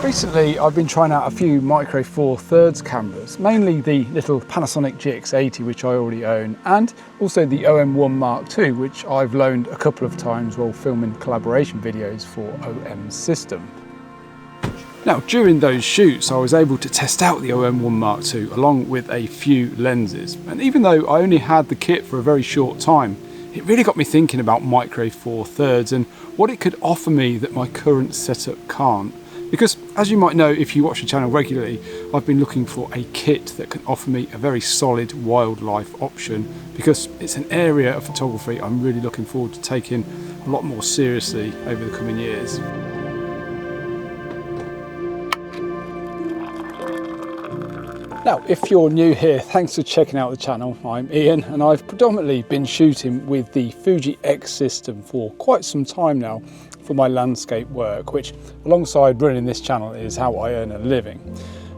Recently I've been trying out a few Micro Four Thirds cameras, mainly the little Panasonic GX80 which I already own, and also the OM1 Mark II which I've loaned a couple of times while filming collaboration videos for omsystem. Now during those shoots I was able to test out the OM1 Mark II along with a few lenses, and even though I only had the kit for a very short time, it really got me thinking about Micro Four Thirds and what it could offer me that my current setup can't. Because as you might know if you watch the channel regularly, I've been looking for a kit that can offer me a very solid wildlife option, because it's an area of photography I'm really looking forward to taking a lot more seriously over the coming years. Now, if you're new here, thanks for checking out the channel. I'm Ian and I've predominantly been shooting with the Fuji X system for quite some time now for my landscape work, which alongside running this channel is how I earn a living.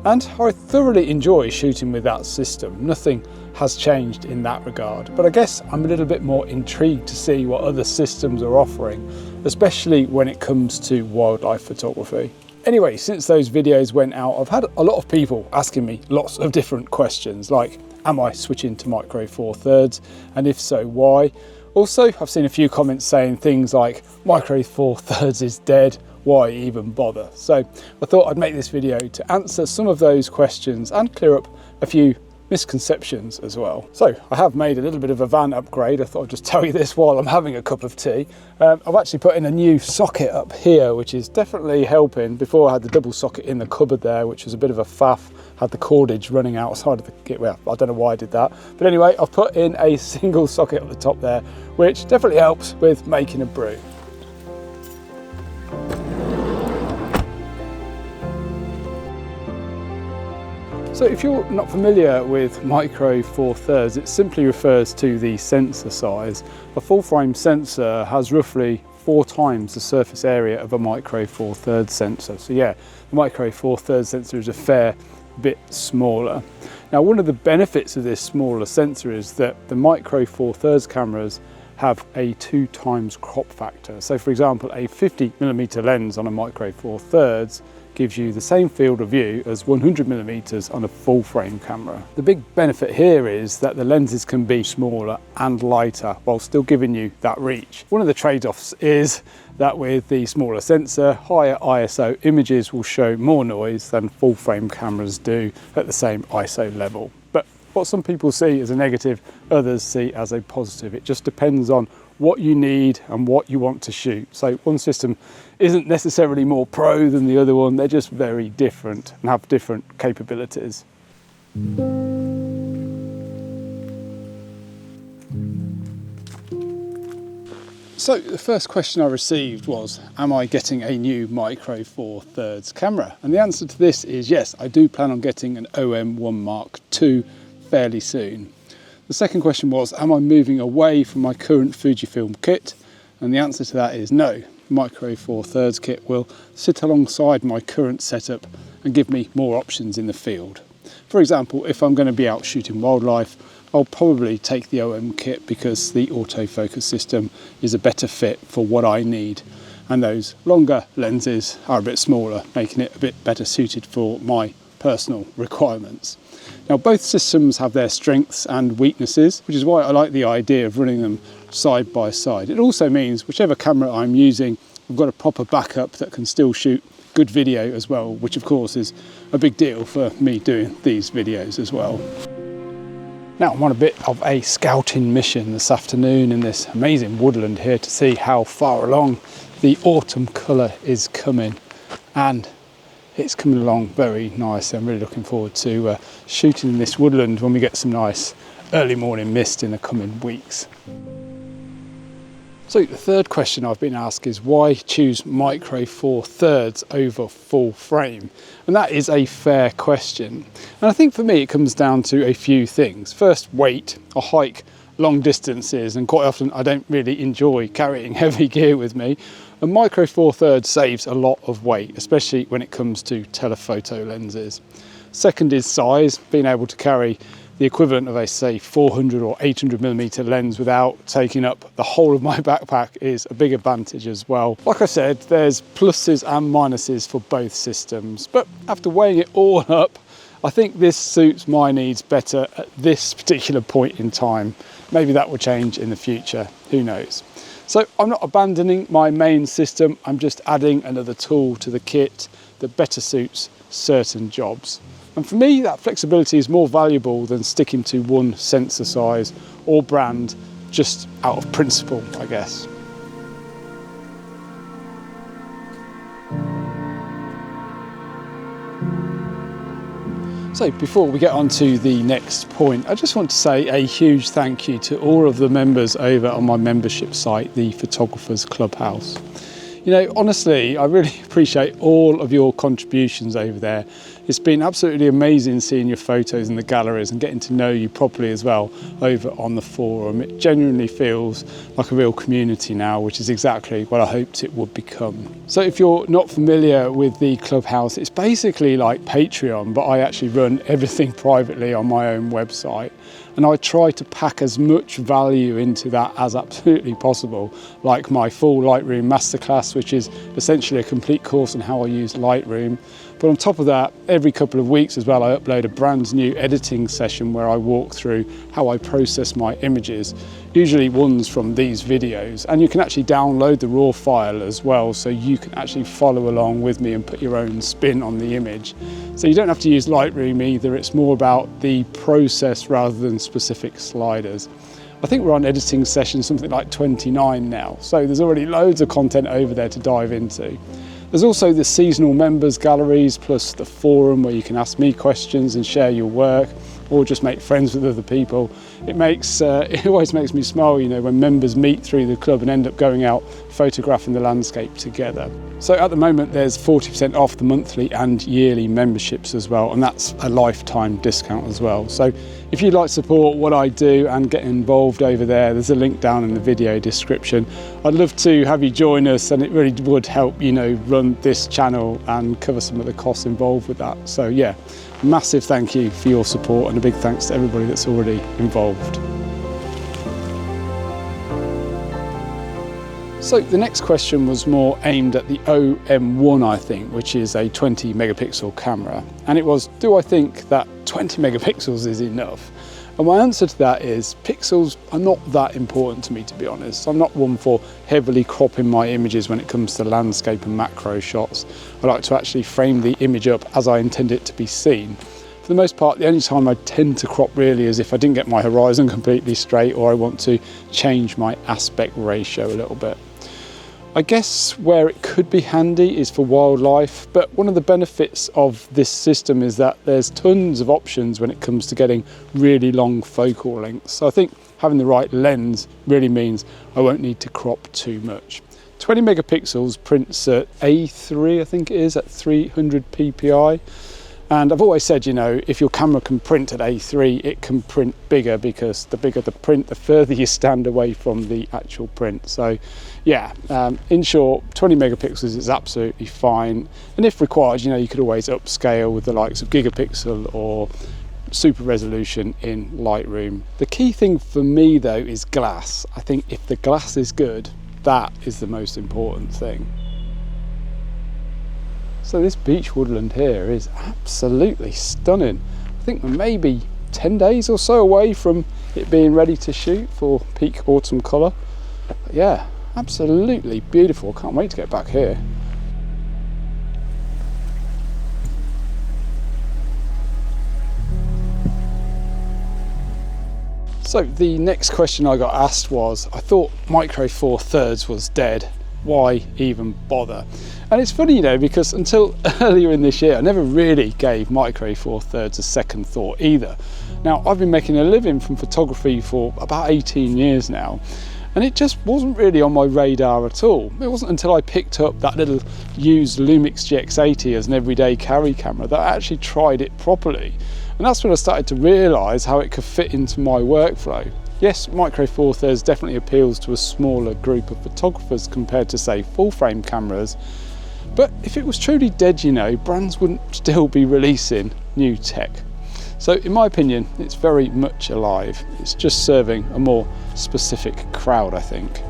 And I thoroughly enjoy shooting with that system. Nothing has changed in that regard, but I guess I'm a little bit more intrigued to see what other systems are offering, especially when it comes to wildlife photography. Anyway, since those videos went out, I've had a lot of people asking me lots of different questions, like, am I switching to Micro Four Thirds? And if so, why? Also, I've seen a few comments saying things like, Micro Four Thirds is dead, why even bother? So I thought I'd make this video to answer some of those questions and clear up a few misconceptions as well. So I have made a little bit of a van upgrade. I thought I'd just tell you this while I'm having a cup of tea. I've actually put in a new socket up here, which is definitely helping. Before I had the double socket in the cupboard there, which was a bit of a faff, had the cordage running outside of the kit. Well, I don't know why I did that, but anyway, I've put in a single socket at the top there, which definitely helps with making a brew. So if you're not familiar with Micro Four Thirds, it simply refers to the sensor size. A full frame sensor has roughly 4 times the surface area of a Micro Four Thirds sensor. So yeah, the Micro Four Thirds sensor is a fair bit smaller. Now one of the benefits of this smaller sensor is that the Micro Four Thirds cameras have a 2 times crop factor. So for example, a 50mm lens on a Micro Four Thirds gives you the same field of view as 100mm on a full frame camera. The big benefit here is that the lenses can be smaller and lighter while still giving you that reach. One of the trade-offs is that with the smaller sensor, higher ISO images will show more noise than full frame cameras do at the same ISO level. But what some people see as a negative, others see as a positive. It just depends on what you need and what you want to shoot. So one system isn't necessarily more pro than the other one, they're just very different and have different capabilities. So the first question I received was, am I getting a new Micro Four Thirds camera? And the answer to this is yes, I do plan on getting an OM1 Mark II fairly soon. The second question was, am I moving away from my current Fujifilm kit? And the answer to that is no. Micro Four Thirds kit will sit alongside my current setup and give me more options in the field. For example, if I'm going to be out shooting wildlife, I'll probably take the OM kit because the autofocus system is a better fit for what I need. And those longer lenses are a bit smaller, making it a bit better suited for my personal requirements. Now both systems have their strengths and weaknesses, which is why I like the idea of running them side by side. It also means whichever camera I'm using, I've got a proper backup that can still shoot good video as well, which of course is a big deal for me doing these videos as well. Now I'm on a bit of a scouting mission this afternoon in this amazing woodland here to see how far along the autumn colour is coming, and it's coming along very nice. I'm really looking forward to shooting in this woodland when we get some nice early morning mist in the coming weeks. So the third question I've been asked is why choose Micro Four Thirds over full frame? And that is a fair question. And I think for me it comes down to a few things. First, weight. I hike long distances and quite often I don't really enjoy carrying heavy gear with me. And Micro Four Thirds saves a lot of weight, especially when it comes to telephoto lenses. Second is size, being able to carry the equivalent of a, say, 400 or 800mm lens without taking up the whole of my backpack is a big advantage as well. Like I said, there's pluses and minuses for both systems, but after weighing it all up, I think this suits my needs better at this particular point in time. Maybe that will change in the future, who knows. So I'm not abandoning my main system, I'm just adding another tool to the kit that better suits certain jobs. And for me, that flexibility is more valuable than sticking to one sensor size or brand just out of principle, I guess. So before we get on to the next point, I just want to say a huge thank you to all of the members over on my membership site, the Photographers Clubhouse. You know, honestly, I really appreciate all of your contributions over there. It's been absolutely amazing seeing your photos in the galleries and getting to know you properly as well over on the forum. It genuinely feels like a real community now, which is exactly what I hoped it would become. So if you're not familiar with the Clubhouse, it's basically like Patreon, but I actually run everything privately on my own website. And I try to pack as much value into that as absolutely possible, like my full Lightroom masterclass, which is essentially a complete course on how I use Lightroom. But on top of that, every couple of weeks as well, I upload a brand new editing session where I walk through how I process my images, usually ones from these videos. And you can actually download the raw file as well, so you can actually follow along with me and put your own spin on the image. So you don't have to use Lightroom either, it's more about the process rather than specific sliders. I think we're on editing session something like 29 now, so there's already loads of content over there to dive into. There's also the seasonal members galleries, plus the forum where you can ask me questions and share your work, or just make friends with other people. It always makes me smile, you know, when members meet through the club and end up going out photographing the landscape together. So at the moment there's 40% off the monthly and yearly memberships as well, and that's a lifetime discount as well. So if you'd like to support what I do and get involved over there, there's a link down in the video description. I'd love to have you join us, and it really would help, you know, run this channel and cover some of the costs involved with that. So yeah, massive thank you for your support, and a big thanks to everybody that's already involved. So the next question was more aimed at the OM1, I think, which is a 20 megapixel camera. And it was, do I think that 20 megapixels is enough? And my answer to that is, pixels are not that important to me, to be honest. I'm not one for heavily cropping my images when it comes to landscape and macro shots. I like to actually frame the image up as I intend it to be seen. For the most part, the only time I tend to crop really is if I didn't get my horizon completely straight, or I want to change my aspect ratio a little bit. I guess where it could be handy is for wildlife, but one of the benefits of this system is that there's tons of options when it comes to getting really long focal lengths. So I think having the right lens really means I won't need to crop too much. 20 megapixels prints at A3, I think it is, at 300 ppi. And I've always said, you know, if your camera can print at A3, it can print bigger, because the bigger the print, the further you stand away from the actual print. So yeah, in short, 20 megapixels is absolutely fine. And if required, you know, you could always upscale with the likes of gigapixel or super resolution in Lightroom. The key thing for me though is glass. I think if the glass is good, that is the most important thing. So this beech woodland here is absolutely stunning. I think we're maybe 10 days or so away from it being ready to shoot for peak autumn colour. But yeah, absolutely beautiful. Can't wait to get back here. So the next question I got asked was, I thought Micro Four Thirds was dead. Why even bother? And it's funny, you know, because until earlier in this year, I never really gave Micro Four Thirds a second thought either. Now, I've been making a living from photography for about 18 years now, and it just wasn't really on my radar at all. It wasn't until I picked up that little used Lumix GX80 as an everyday carry camera that I actually tried it properly. And that's when I started to realise how it could fit into my workflow. Yes, Micro Four Thirds definitely appeals to a smaller group of photographers compared to, say, full frame cameras. But if it was truly dead, you know, brands wouldn't still be releasing new tech. So in my opinion, it's very much alive. It's just serving a more specific crowd, I think.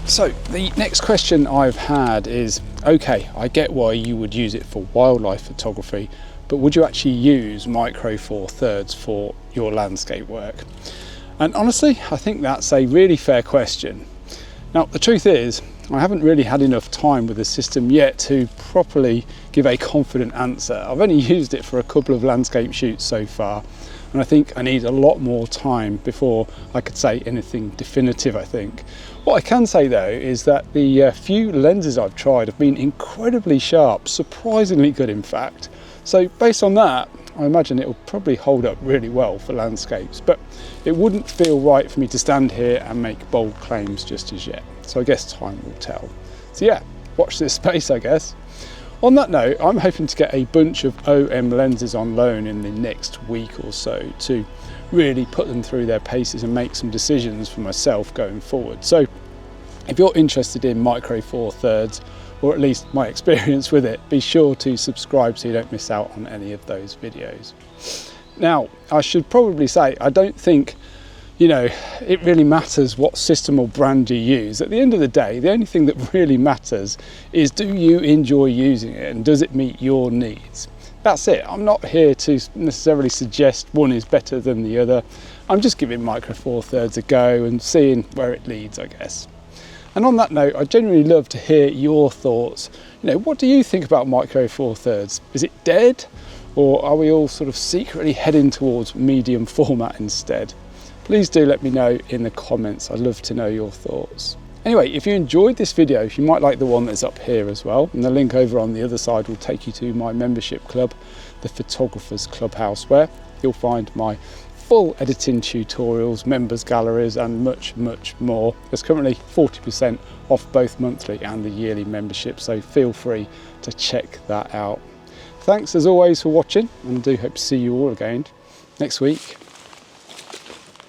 So the next question I've had is, okay, I get why you would use it for wildlife photography, but would you actually use Micro Four Thirds for your landscape work? And honestly, I think that's a really fair question. Now, the truth is, I haven't really had enough time with the system yet to properly give a confident answer. I've only used it for a couple of landscape shoots so far, and I think I need a lot more time before I could say anything definitive, I think. What I can say though is that the few lenses I've tried have been incredibly sharp, surprisingly good in fact. So based on that, I imagine it will probably hold up really well for landscapes, but it wouldn't feel right for me to stand here and make bold claims just as yet. So I guess time will tell. So yeah, watch this space, I guess. On that note, I'm hoping to get a bunch of OM lenses on loan in the next week or so to really put them through their paces and make some decisions for myself going forward. So if you're interested in Micro Four Thirds, or at least my experience with it, be sure to subscribe so you don't miss out on any of those videos. Now, I should probably say, I don't think, it really matters what system or brand you use. At the end of the day, the only thing that really matters is, do you enjoy using it and does it meet your needs? That's it. I'm not here to necessarily suggest one is better than the other. I'm just giving Micro Four Thirds a go and seeing where it leads, I guess. And on that note, I genuinely love to hear your thoughts. What do you think about Micro Four Thirds? Is it dead? Or are we all sort of secretly heading towards medium format instead? Please do let me know in the comments. I'd love to know your thoughts. Anyway, if you enjoyed this video, you might like the one that's up here as well. And the link over on the other side will take you to my membership club, the Photographers Clubhouse, where you'll find my full editing tutorials, members galleries, and much, much more. There's currently 40% off both monthly and the yearly membership, so feel free to check that out. Thanks as always for watching, and I do hope to see you all again next week.